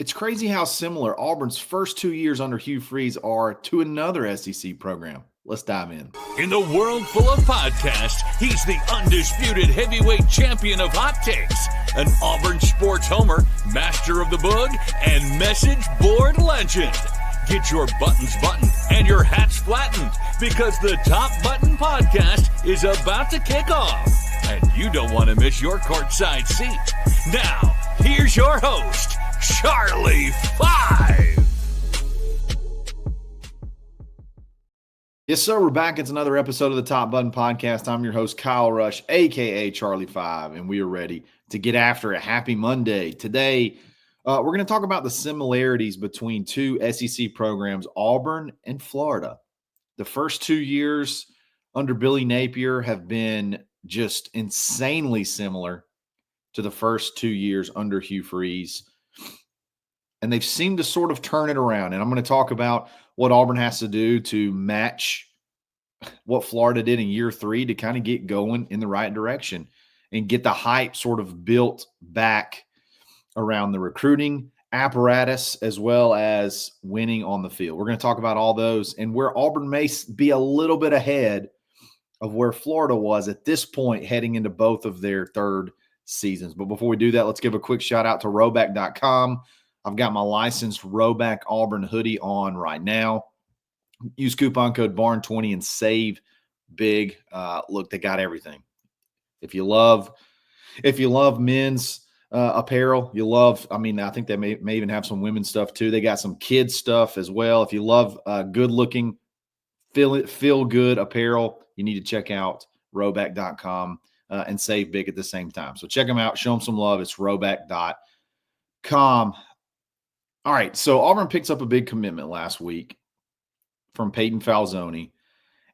It's crazy how similar Auburn's first 2 years under Hugh Freeze are to another SEC program. Let's dive in. In the world full of podcasts, he's the undisputed heavyweight champion of hot takes, an Auburn sports homer, master of the boog, and message board legend. Get your buttons buttoned and your hats flattened because the Top Button Podcast is about to kick off. And you don't want to miss your courtside seat. Now, here's your host, Charlie 5. Yes, sir. We're back. It's another episode of the Top Button Podcast. I'm your host, Kyle Rush, a.k.a. Charlie 5, and we are ready to get after a happy Monday. Today, we're going to talk about the similarities between two SEC programs, Auburn and Florida. The first 2 years under Billy Napier have been just insanely similar to the first 2 years under Hugh Freeze. And they've seemed to sort of turn it around. And I'm going to talk about what Auburn has to do to match what Florida did in year 3 to kind of get going in the right direction and get the hype sort of built back around the recruiting apparatus as well as winning on the field. We're going to talk about all those and where Auburn may be a little bit ahead of where Florida was at this point heading into both of their third seasons. But before we do that, let's give a quick shout out to Rhoback.com. I've got my licensed Rhoback Auburn hoodie on right now. Use coupon code BARN20 and save big. Look, they got everything. If you love men's apparel, I think they may even have some women's stuff too. They got some kids stuff as well. If you love good looking, feel good apparel, you need to check out Rhoback.com and save big at the same time. So check them out. Show them some love. It's Rhoback.com. All right, so Auburn picks up a big commitment last week from Peyton Falzoni,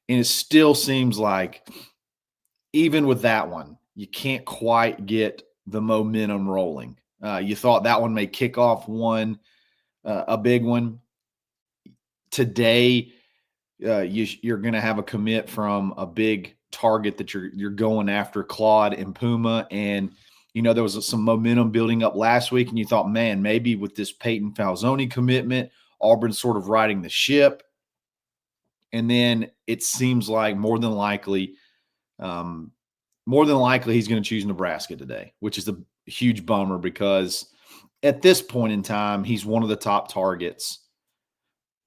and it still seems like even with that one, you can't quite get the momentum rolling. You thought that one may kick off a big one. Today, you're going to have a commit from a big target that you're going after, Claude and Puma, and there was some momentum building up last week, and you thought, man, maybe with this Peyton Falzoni commitment, Auburn's sort of riding the ship. And then it seems like more than likely he's going to choose Nebraska today, which is a huge bummer because at this point in time, he's one of the top targets,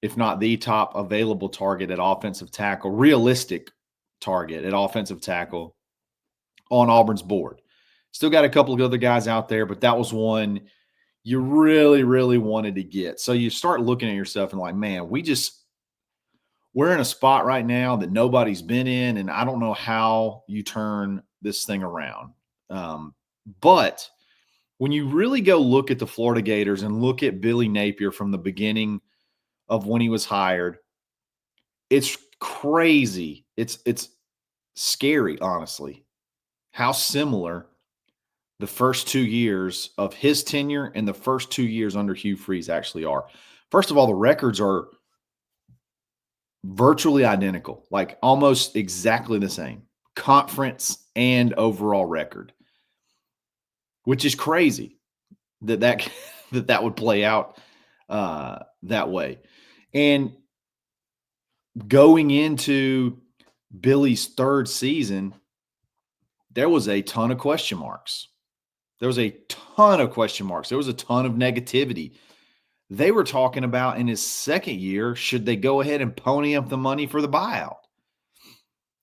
if not the top available target at offensive tackle, realistic target at offensive tackle on Auburn's board. Still got a couple of other guys out there, but that was one you really, really wanted to get. So you start looking at yourself and like, man, we're in a spot right now that nobody's been in, and I don't know how you turn this thing around. But when you really go look at the Florida Gators and look at Billy Napier from the beginning of when he was hired, it's crazy. It's scary, honestly, how similar the first 2 years of his tenure and the first 2 years under Hugh Freeze actually are. First of all, the records are virtually identical, like almost exactly the same, conference and overall record, which is crazy that would play out that way. And going into Billy's third season, there was a ton of question marks. There was a ton of negativity. They were talking about in his second year, should they go ahead and pony up the money for the buyout?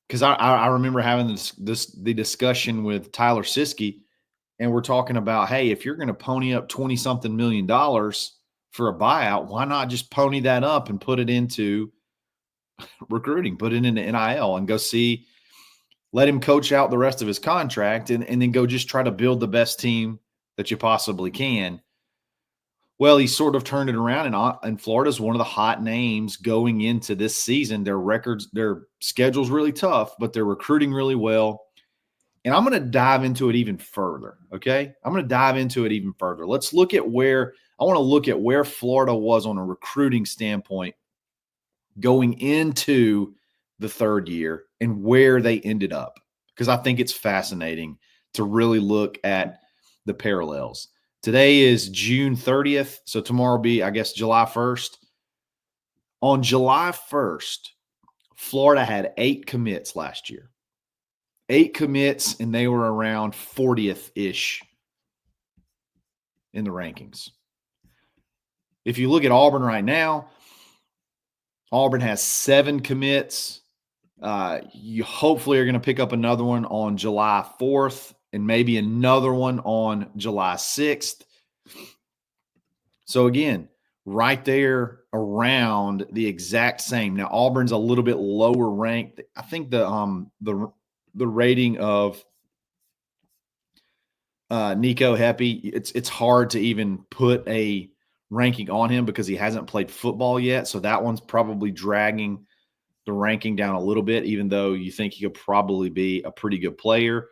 Because I remember having the discussion with Tyler Siskey, and we're talking about, hey, if you're going to pony up $20-something million for a buyout, why not just pony that up and put it into recruiting, put it into NIL and go see – let him coach out the rest of his contract and then go just try to build the best team that you possibly can. Well, he sort of turned it around, and Florida's one of the hot names going into this season. Their schedule's really tough, but they're recruiting really well. And I'm going to dive into it even further, okay? Let's look at where Florida was on a recruiting standpoint going into the third year and where they ended up, because I think it's fascinating to really look at the parallels. Today is June 30th, so tomorrow will be, I guess, July 1st. On July 1st, Florida had 8 commits last year. 8 commits, and they were around 40th-ish in the rankings. If you look at Auburn right now, Auburn has 7 commits. You hopefully are going to pick up another one on July 4th and maybe another one on July 6th. So again, right there around the exact same. Now Auburn's a little bit lower ranked. I think the rating of Nico Heppy, it's hard to even put a ranking on him because he hasn't played football yet. So that one's probably dragging the ranking down a little bit, even though you think he could probably be a pretty good player.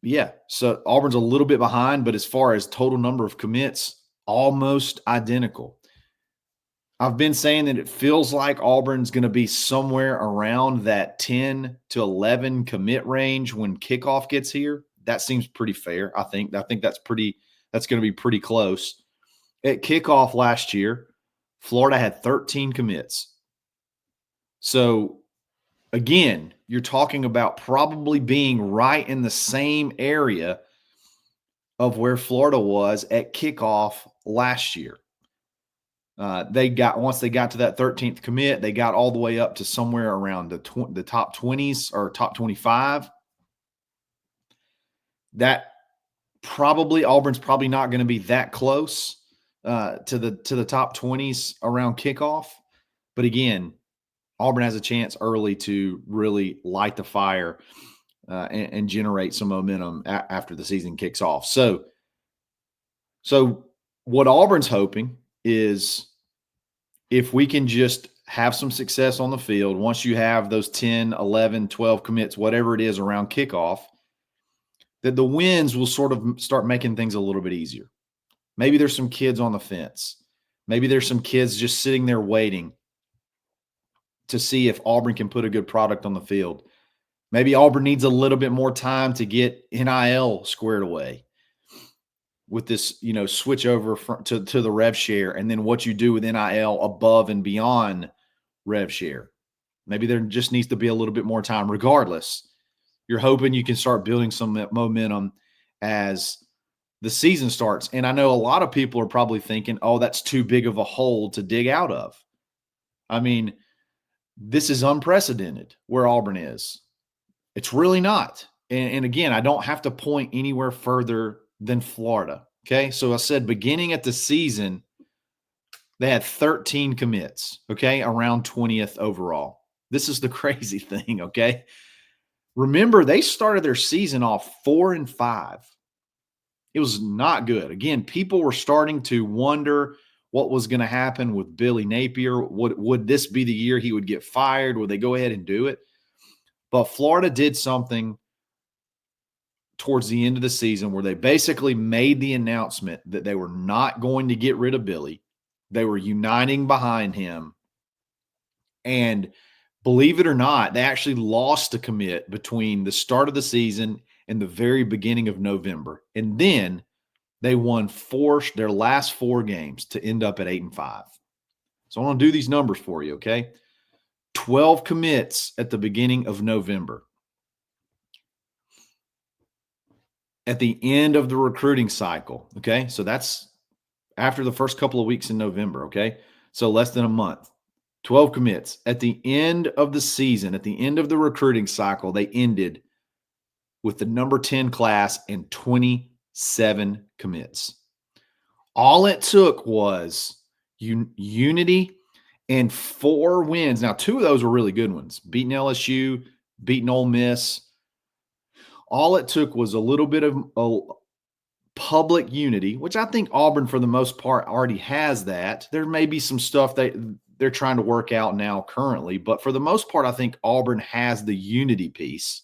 Yeah, so Auburn's a little bit behind, but as far as total number of commits, almost identical. I've been saying that it feels like Auburn's going to be somewhere around that 10 to 11 commit range when kickoff gets here. That seems pretty fair, I think. I think that's going to be pretty close. At kickoff last year, Florida had 13 commits. So again, you're talking about probably being right in the same area of where Florida was at kickoff last year. Once they got to that 13th commit, they got all the way up to somewhere around the top 20s or top 25. That Auburn's probably not going to be that close to the top 20s around kickoff. But again, Auburn has a chance early to really light the fire and generate some momentum after the season kicks off. So what Auburn's hoping is if we can just have some success on the field, once you have those 10, 11, 12 commits, whatever it is around kickoff, that the wins will sort of start making things a little bit easier. Maybe there's some kids on the fence. Maybe there's some kids just sitting there waiting to see if Auburn can put a good product on the field. Maybe Auburn needs a little bit more time to get NIL squared away with this, switch over to the rev share, and then what you do with NIL above and beyond rev share. Maybe there just needs to be a little bit more time. Regardless, you're hoping you can start building some momentum as the season starts. And I know a lot of people are probably thinking, oh, that's too big of a hole to dig out of. I mean, this is unprecedented where Auburn is. It's really not. And again, I don't have to point anywhere further than Florida. Okay. So I said beginning at the season, they had 13 commits. Okay. Around 20th overall. This is the crazy thing. Okay. Remember, they started their season off 4-5. It was not good. Again, people were starting to wonder what was going to happen with Billy Napier. Would this be the year he would get fired? Would they go ahead and do it? But Florida did something towards the end of the season where they basically made the announcement that they were not going to get rid of Billy. They were uniting behind him. And believe it or not, they actually lost a commit between the start of the season and the very beginning of November. And then they won their last 4 games to end up at 8-5. So I want to do these numbers for you, okay? 12 commits at the beginning of November. At the end of the recruiting cycle, okay? So that's after the first couple of weeks in November, okay? So less than a month. 12 commits. At the end of the season, at the end of the recruiting cycle, they ended with the number 10 class and 27 commits. All it took was unity and 4 wins. Now, 2 of those were really good ones. Beating LSU, beating Ole Miss. All it took was a little bit of public unity, which I think Auburn, for the most part, already has that. There may be some stuff they're trying to work out now currently, but for the most part, I think Auburn has the unity piece.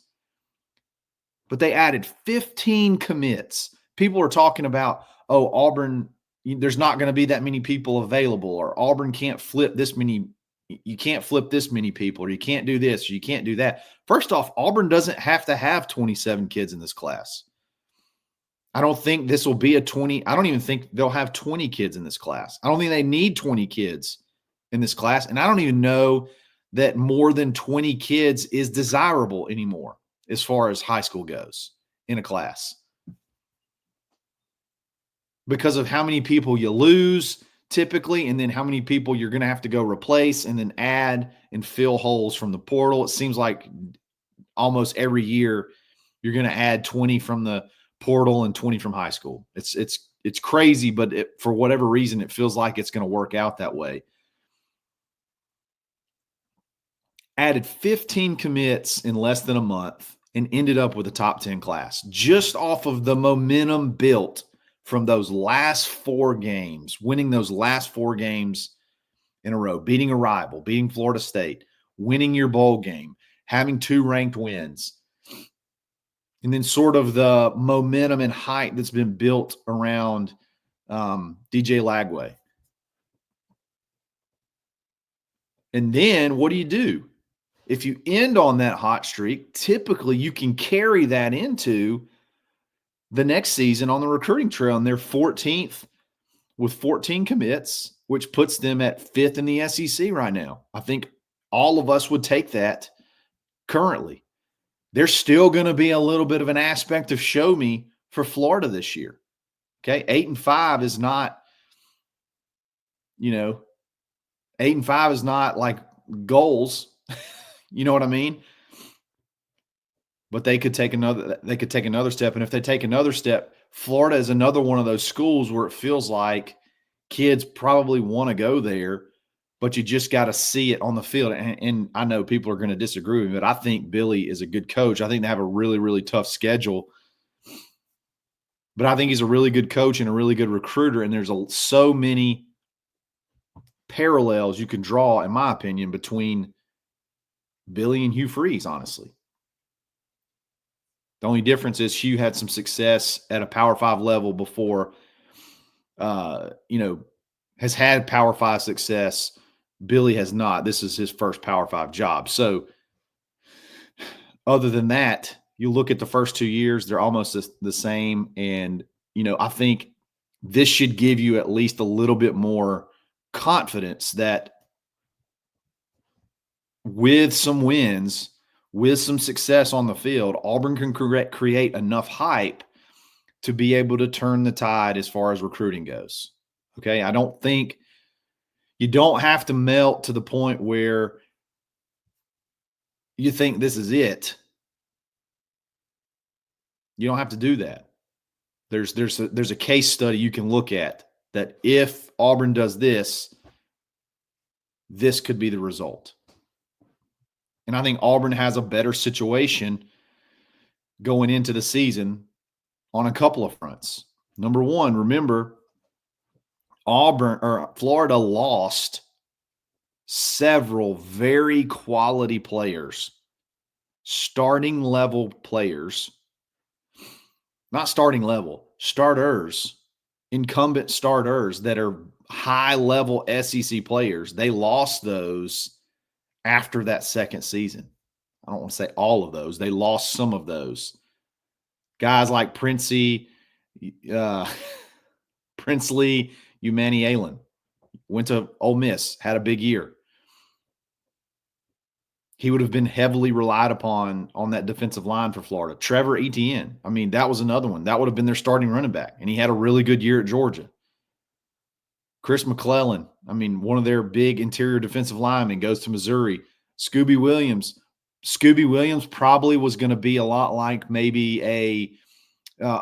But they added 15 commits. People are talking about, oh, Auburn, there's not going to be that many people available, or Auburn can't flip this many. You can't flip this many people, or you can't do this, or you can't do that. First off, Auburn doesn't have to have 27 kids in this class. I don't think this will be a 20. I don't even think they'll have 20 kids in this class. I don't think they need 20 kids in this class. And I don't even know that more than 20 kids is desirable anymore as far as high school goes in a class, because of how many people you lose typically, and then how many people you're going to have to go replace and then add and fill holes from the portal. It seems like almost every year you're going to add 20 from the portal and 20 from high school. It's crazy, but for whatever reason, it feels like it's going to work out that way. Added 15 commits in less than a month and ended up with a top 10 class just off of the momentum built from those last 4 games, winning those last 4 games in a row, beating a rival, beating Florida State, winning your bowl game, having 2 ranked wins, and then sort of the momentum and hype that's been built around DJ Lagway. And then what do? If you end on that hot streak, typically you can carry that into the next season on the recruiting trail, and they're 14th with 14 commits, which puts them at 5th in the SEC right now. I think all of us would take that currently. There's still going to be a little bit of an aspect of show me for Florida this year. Okay, 8-5 is not, 8-5 is not like goals. You know what I mean? But they could take another step. And if they take another step, Florida is another one of those schools where it feels like kids probably want to go there, but you just got to see it on the field. And I know people are going to disagree with me, but I think Billy is a good coach. I think they have a really, really tough schedule. But I think he's a really good coach and a really good recruiter. And there's so many parallels you can draw, in my opinion, between Billy and Hugh Freeze, honestly. The only difference is Hugh had some success at a Power 5 level before, has had Power 5 success. Billy has not. This is his first Power 5 job. So other than that, you look at the first 2 years, they're almost the same. And, I think this should give you at least a little bit more confidence that with some wins, with some success on the field, Auburn can create enough hype to be able to turn the tide as far as recruiting goes. Okay, I don't think you don't have to melt to the point where you think this is it. You don't have to do that. There's a case study you can look at that if Auburn does this, this could be the result. And I think Auburn has a better situation going into the season on a couple of fronts. Number one, remember, Florida lost several very quality players, starting level players, not starting level, starters, incumbent starters that are high level SEC players. They lost those after that second season. I don't want to say all of those. They lost some of those. Guys like Princely, Umani-Allen went to Ole Miss, had a big year. He would have been heavily relied upon on that defensive line for Florida. Trevor Etienne, that was another one. That would have been their starting running back, and he had a really good year at Georgia. Chris McClellan, one of their big interior defensive linemen, goes to Missouri. Scooby Williams probably was going to be a lot like maybe a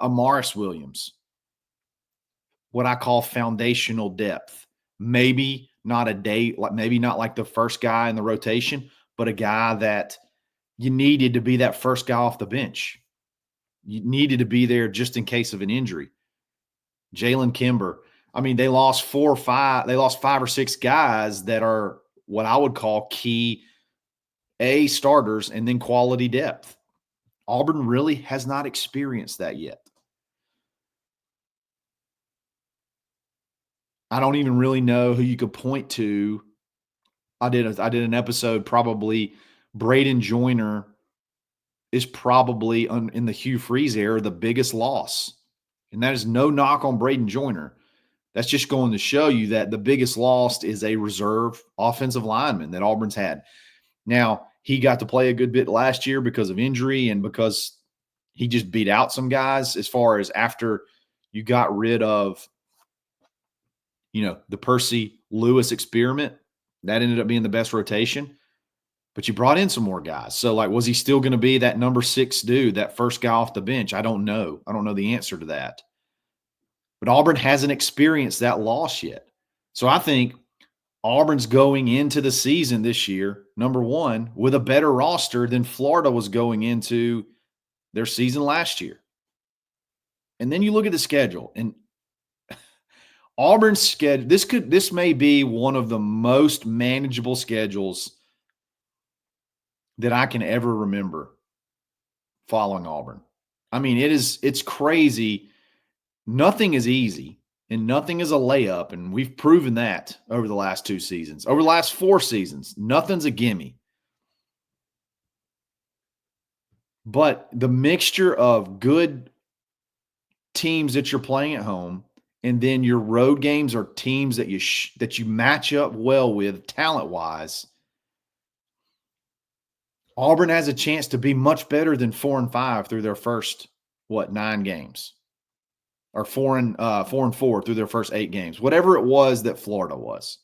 Morris Williams, what I call foundational depth. Maybe not like the first guy in the rotation, but a guy that you needed to be that first guy off the bench. You needed to be there just in case of an injury. Jalen Kimber. They lost 5 or 6 guys that are what I would call key A starters and then quality depth. Auburn really has not experienced that yet. I don't even really know who you could point to. I did an episode, probably Braden Joyner is probably in the Hugh Freeze era the biggest loss And that is no knock on Braden Joyner. That's just going to show you that the biggest loss is a reserve offensive lineman that Auburn's had. Now, he got to play a good bit last year because of injury and because he just beat out some guys as far as after you got rid of, the Percy Lewis experiment. That ended up being the best rotation. But you brought in some more guys. So, was he still going to be that number 6 dude, that first guy off the bench? I don't know. I don't know the answer to that. But Auburn hasn't experienced that loss yet. So I think Auburn's going into the season this year, number one, with a better roster than Florida was going into their season last year. And then you look at the schedule, and Auburn's schedule, this may be one of the most manageable schedules that I can ever remember following Auburn. I mean, it's crazy. Nothing is easy and nothing is a layup, and we've proven that over the last 2 seasons. Over the last 4 seasons, nothing's a gimme. But the mixture of good teams that you're playing at home and then your road games are teams that you match up well with talent-wise, Auburn has a chance to be much better than 4-5 through their first, 9 games. Or 4-4 through their first 8 games. Whatever it was that Florida was.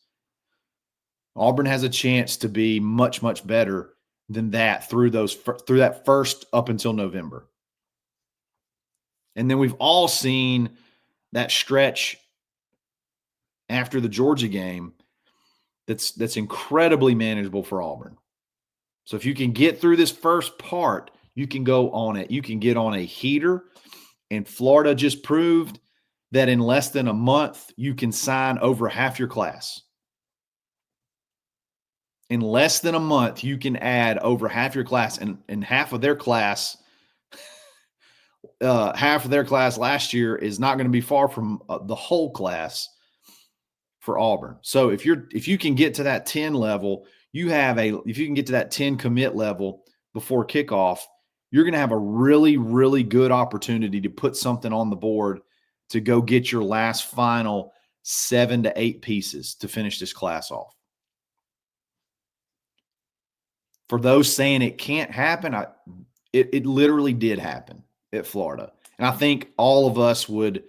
Auburn has a chance to be much, much better than that through that first up until November. And then we've all seen that stretch after the Georgia game that's incredibly manageable for Auburn. So if you can get through this first part, you can go on it. You can get on a heater. And Florida just proved that in less than a month, you can sign over half your class. In less than a month, you can add over half your class, and half of their class last year is not going to be far from the whole class for Auburn. So if you can get to that 10 level, if you can get to that 10 commit level before kickoff, you're going to have a really, really good opportunity to put something on the board to go get your last final 7 to 8 pieces to finish this class off. For those saying it can't happen, it literally did happen at Florida. And I think all of us would,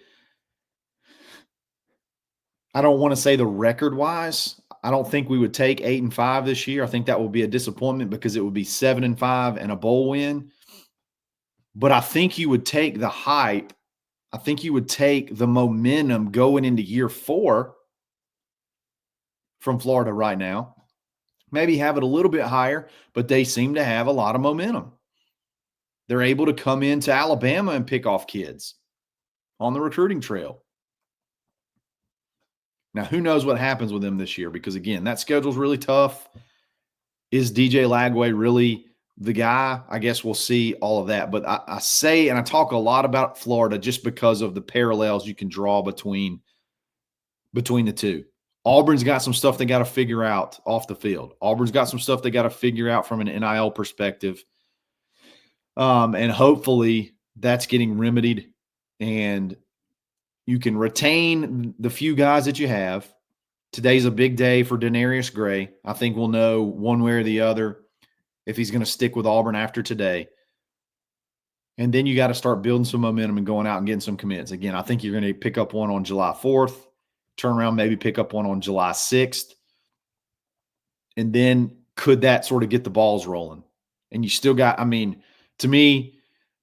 I don't want to say the record-wise, I don't think we would take 8-5 this year. I think that would be a disappointment because it would be 7-5 and a bowl win. But I think you would take the hype. I think you would take the momentum going into year 4 from Florida right now. Maybe have it a little bit higher, but they seem to have a lot of momentum. They're able to come into Alabama and pick off kids on the recruiting trail. Now, who knows what happens with them this year? Because, again, that schedule's really tough. Is DJ Lagway really the guy? I guess we'll see all of that. But I say, and I talk a lot about Florida just because of the parallels you can draw between the two. Auburn's got some stuff they got to figure out off the field. Auburn's got some stuff they got to figure out from an NIL perspective. And hopefully that's getting remedied and you can retain the few guys that you have. Today's a big day for Denarius Gray. I think we'll know one way or the other if he's going to stick with Auburn after today. And then you got to start building some momentum and going out and getting some commits. Again, I think you're going to pick up one on July 4th, turn around, maybe pick up one on July 6th. And then could that sort of get the balls rolling? And you still got, I mean, to me,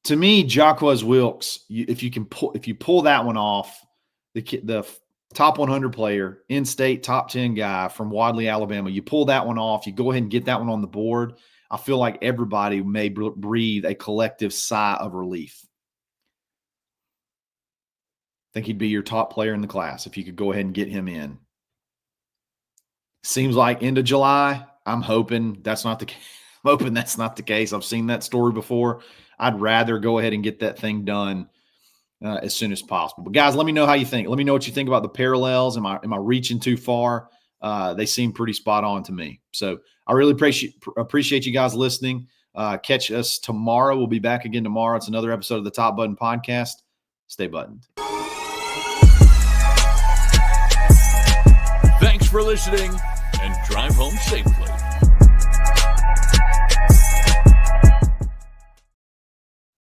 Jacquez Wilkes, if you pull that one off, the top 100 player, in-state top 10 guy from Wadley, Alabama, you pull that one off, you go ahead and get that one on the board, I feel like everybody may breathe a collective sigh of relief. I think he'd be your top player in the class if you could go ahead and get him in. Seems like end of July. I'm hoping that's not the case. I'm hoping that's not the case. I've seen that story before. I'd rather go ahead and get that thing done as soon as possible. But guys, let me know how you think. Let me know what you think about the parallels. Am I reaching too far? They seem pretty spot on to me. So I really appreciate you guys listening. Catch us tomorrow. We'll be back again tomorrow. It's another episode of the Top Button Podcast. Stay buttoned. for listening, and drive home safely.